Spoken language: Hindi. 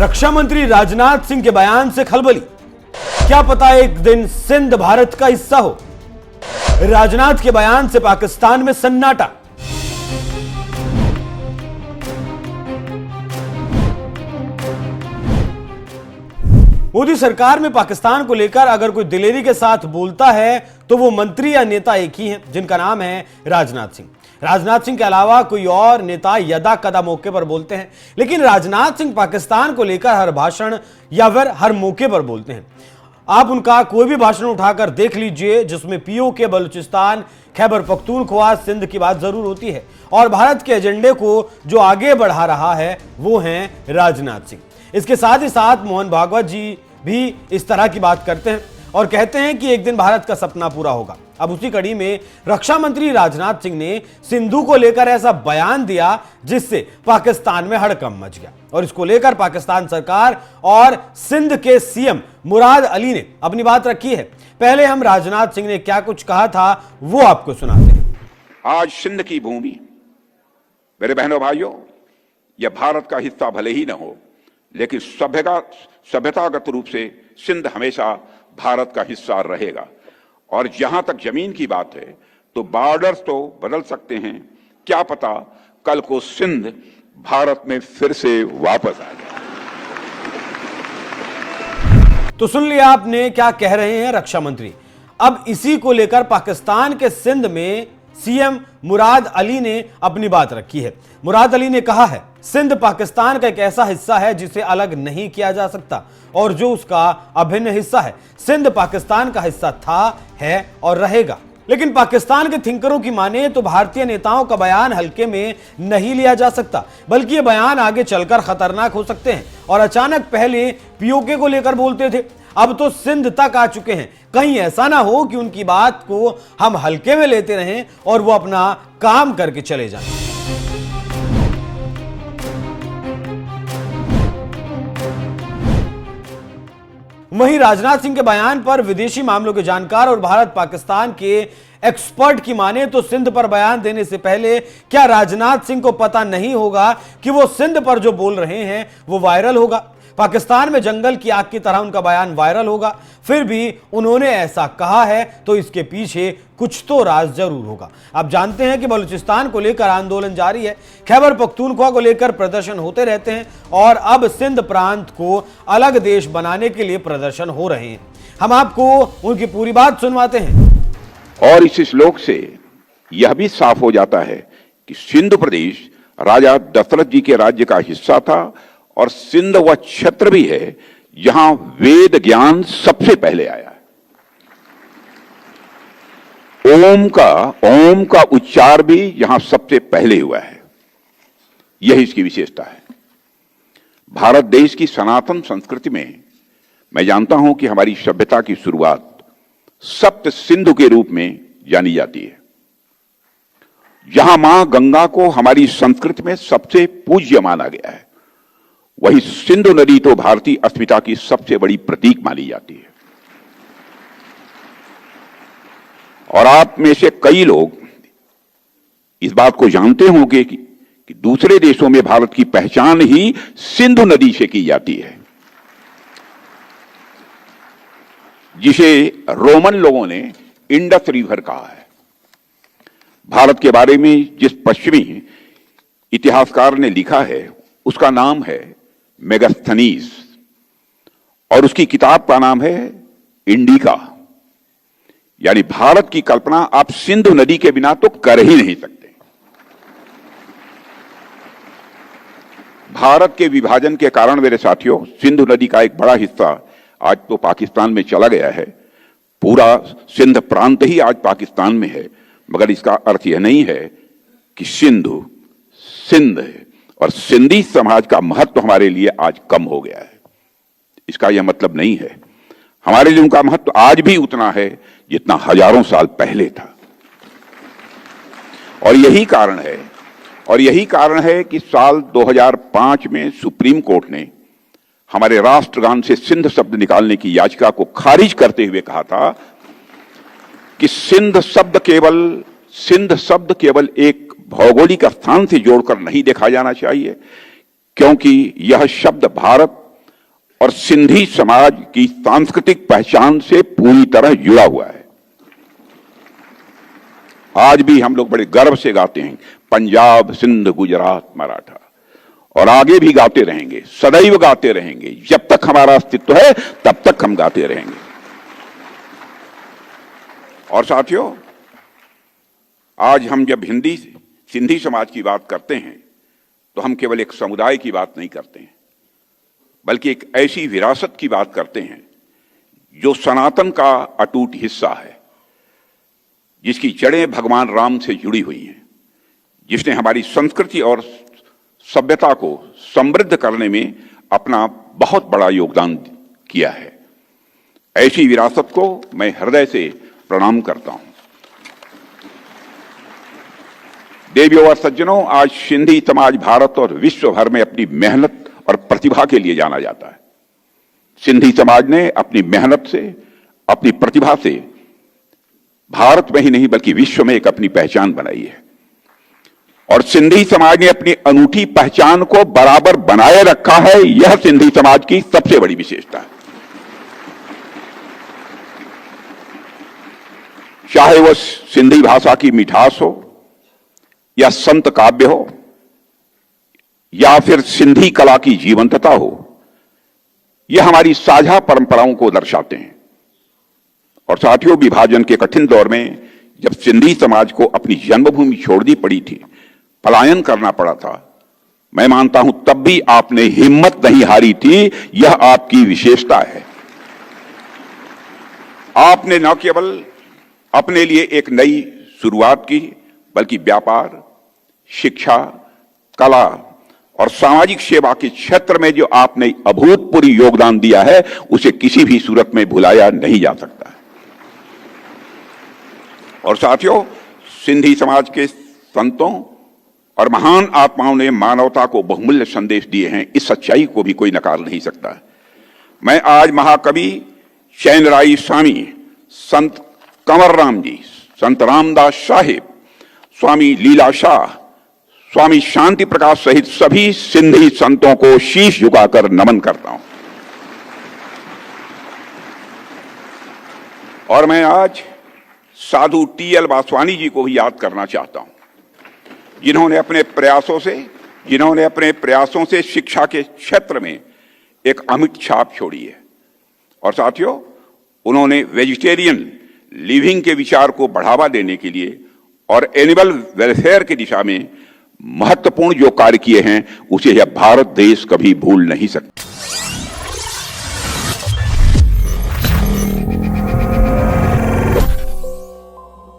रक्षा मंत्री राजनाथ सिंह के बयान से खलबली। क्या पता एक दिन सिंध भारत का हिस्सा हो। राजनाथ के बयान से पाकिस्तान में सन्नाटा। मोदी सरकार में पाकिस्तान को लेकर अगर कोई दिलेरी के साथ बोलता है तो वो मंत्री या नेता एक ही हैं, जिनका नाम है राजनाथ सिंह। राजनाथ सिंह के अलावा कोई और नेता यदा कदा मौके पर बोलते हैं, लेकिन राजनाथ सिंह पाकिस्तान को लेकर हर भाषण या फिर हर मौके पर बोलते हैं। आप उनका कोई भी भाषण उठाकर देख लीजिए जिसमें पीओके, बलूचिस्तान, खैबर पख्तूनख्वा, सिंध की बात जरूर होती है। और भारत के एजेंडे को जो आगे बढ़ा रहा है वो हैं राजनाथ सिंह। इसके साथ ही साथ मोहन भागवत जी भी इस तरह की बात करते हैं और कहते हैं कि एक दिन भारत का सपना पूरा होगा। अब उसी कड़ी में रक्षा मंत्री राजनाथ सिंह ने सिंधु को लेकर ऐसा बयान दिया जिससे पाकिस्तान में हड़कंप मच गया। और इसको लेकर पाकिस्तान सरकार और सिंध के सीएम मुराद अली ने अपनी बात रखी है। पहले हम राजनाथ सिंह ने क्या कुछ कहा था वो आपको सुनाते हैं। आज सिंध की भूमि, मेरे बहनों भाइयों, यह भारत का हिस्सा भले ही न हो, लेकिन सभ्यतागत रूप से सिंध हमेशा भारत का हिस्सा रहेगा। और जहां तक जमीन की बात है तो बॉर्डर्स तो बदल सकते हैं, क्या पता कल को सिंध भारत में फिर से वापस आ जाए। तो सुन लिया आपने क्या कह रहे हैं रक्षा मंत्री। अब इसी को लेकर पाकिस्तान के सिंध में सीएम मुराद अली ने अपनी बात रखी है। मुराद अली ने कहा है, सिंध पाकिस्तान का एक ऐसा हिस्सा है जिसे अलग नहीं किया जा सकता और जो उसका अभिन्न हिस्सा है। सिंध पाकिस्तान का हिस्सा था, है और रहेगा। लेकिन पाकिस्तान के थिंकरों की माने तो भारतीय नेताओं का बयान हल्के में नहीं लिया जा सकता, बल्कि ये बयान आगे चलकर खतरनाक हो सकते हैं। और अचानक पहले पीओके को लेकर बोलते थे, अब तो सिंध तक आ चुके हैं। कहीं ऐसा ना हो कि उनकी बात को हम हल्के में लेते रहें और वो अपना काम करके चले जाएं। वहीं राजनाथ सिंह के बयान पर विदेशी मामलों के जानकार और भारत पाकिस्तान के एक्सपर्ट की माने तो सिंध पर बयान देने से पहले क्या राजनाथ सिंह को पता नहीं होगा कि वो सिंध पर जो बोल रहे हैं वो वायरल होगा। पाकिस्तान में जंगल की आग की तरह उनका बयान वायरल होगा। फिर भी उन्होंने ऐसा कहा है तो इसके पीछे कुछ तो राज जरूर होगा। आप जानते हैं कि बलूचिस्तान को लेकर आंदोलन जारी है, खैबर पख्तूनख्वा को लेकर प्रदर्शन होते रहते हैं और अब सिंध प्रांत को अलग देश बनाने के लिए प्रदर्शन हो रहे हैं। हम आपको उनकी पूरी बात सुनवाते हैं। और इस श्लोक से यह भी साफ हो जाता है कि सिंध प्रदेश राजा दशरथ जी के राज्य का हिस्सा था और सिंध वह क्षेत्र भी है जहां वेद ज्ञान सबसे पहले आया है। ओम का उच्चार भी यहां सबसे पहले हुआ है। यही इसकी विशेषता है। भारत देश की सनातन संस्कृति में मैं जानता हूं कि हमारी सभ्यता की शुरुआत सप्त सिंधु के रूप में जानी जाती है। जहां मां गंगा को हमारी संस्कृति में सबसे पूज्य माना गया है, वही सिंधु नदी तो भारतीय अस्मिता की सबसे बड़ी प्रतीक मानी जाती है। और आप में से कई लोग इस बात को जानते होंगे कि दूसरे देशों में भारत की पहचान ही सिंधु नदी से की जाती है, जिसे रोमन लोगों ने इंडस रिवर कहा है। भारत के बारे में जिस पश्चिमी इतिहासकार ने लिखा है उसका नाम है मेगास्थनीज और उसकी किताब का नाम है इंडिका। यानी भारत की कल्पना आप सिंधु नदी के बिना तो कर ही नहीं सकते। भारत के विभाजन के कारण मेरे साथियों, सिंधु नदी का एक बड़ा हिस्सा आज तो पाकिस्तान में चला गया है। पूरा सिंध प्रांत ही आज पाकिस्तान में है, मगर इसका अर्थ यह नहीं है कि सिंध और सिंधी समाज का महत्व हमारे लिए आज कम हो गया है। इसका यह मतलब नहीं है। हमारे लिए उनका महत्व आज भी उतना है जितना हजारों साल पहले था। और यही कारण है कि साल 2005 में सुप्रीम कोर्ट ने हमारे राष्ट्रगान से सिंध शब्द निकालने की याचिका को खारिज करते हुए कहा था कि सिंध शब्द केवल एक भौगोलिक स्थान से जोड़कर नहीं देखा जाना चाहिए, क्योंकि यह शब्द भारत और सिंधी समाज की सांस्कृतिक पहचान से पूरी तरह जुड़ा हुआ है। आज भी हम लोग बड़े गर्व से गाते हैं पंजाब, सिंध, गुजरात, मराठा, और आगे भी गाते रहेंगे, सदैव गाते रहेंगे। जब तक हमारा अस्तित्व है तब तक हम गाते रहेंगे। और साथियों, आज हम जब सिंधी समाज की बात करते हैं तो हम केवल एक समुदाय की बात नहीं करते हैं, बल्कि एक ऐसी विरासत की बात करते हैं जो सनातन का अटूट हिस्सा है, जिसकी जड़ें भगवान राम से जुड़ी हुई हैं, जिसने हमारी संस्कृति और सभ्यता को समृद्ध करने में अपना बहुत बड़ा योगदान किया है। ऐसी विरासत को मैं हृदय से प्रणाम करता हूं। देवियों और सज्जनों, आज सिंधी समाज भारत और विश्व भर में अपनी मेहनत और प्रतिभा के लिए जाना जाता है। सिंधी समाज ने अपनी मेहनत से, अपनी प्रतिभा से भारत में ही नहीं बल्कि विश्व में एक अपनी पहचान बनाई है, और सिंधी समाज ने अपनी अनूठी पहचान को बराबर बनाए रखा है। यह सिंधी समाज की सबसे बड़ी विशेषता है। चाहे वह सिंधी भाषा की मिठास हो, या संत काव्य हो, या फिर सिंधी कला की जीवंतता हो, यह हमारी साझा परंपराओं को दर्शाते हैं। और साथियों, विभाजन के कठिन दौर में जब सिंधी समाज को अपनी जन्मभूमि छोड़नी पड़ी थी, पलायन करना पड़ा था, मैं मानता हूं तब भी आपने हिम्मत नहीं हारी थी। यह आपकी विशेषता है। आपने न केवल अपने लिए एक नई शुरुआत की, बल्कि व्यापार, शिक्षा, कला और सामाजिक सेवा के क्षेत्र में जो आपने अभूतपूर्व योगदान दिया है, उसे किसी भी सूरत में भुलाया नहीं जा सकता है। और साथियों, सिंधी समाज के संतों और महान आत्माओं ने मानवता को बहुमूल्य संदेश दिए हैं। इस सच्चाई को भी कोई नकार नहीं सकता है। मैं आज महाकवि चैनराय स्वामी, संत कंवर राम जी, संत रामदास साहिब, स्वामी लीला शाह, स्वामी शांति प्रकाश सहित सभी सिंधी संतों को शीश झुकाकर नमन करता हूं। और मैं आज साधु टी.एल. वासवानी जी को भी याद करना चाहता हूं, जिन्होंने अपने प्रयासों से शिक्षा के क्षेत्र में एक अमिट छाप छोड़ी है। और साथियों, उन्होंने वेजिटेरियन लिविंग के विचार को बढ़ावा देने के लिए और एनिमल वेलफेयर की दिशा में महत्वपूर्ण जो कार्य किए हैं, उसे यह भारत देश कभी भूल नहीं सकता।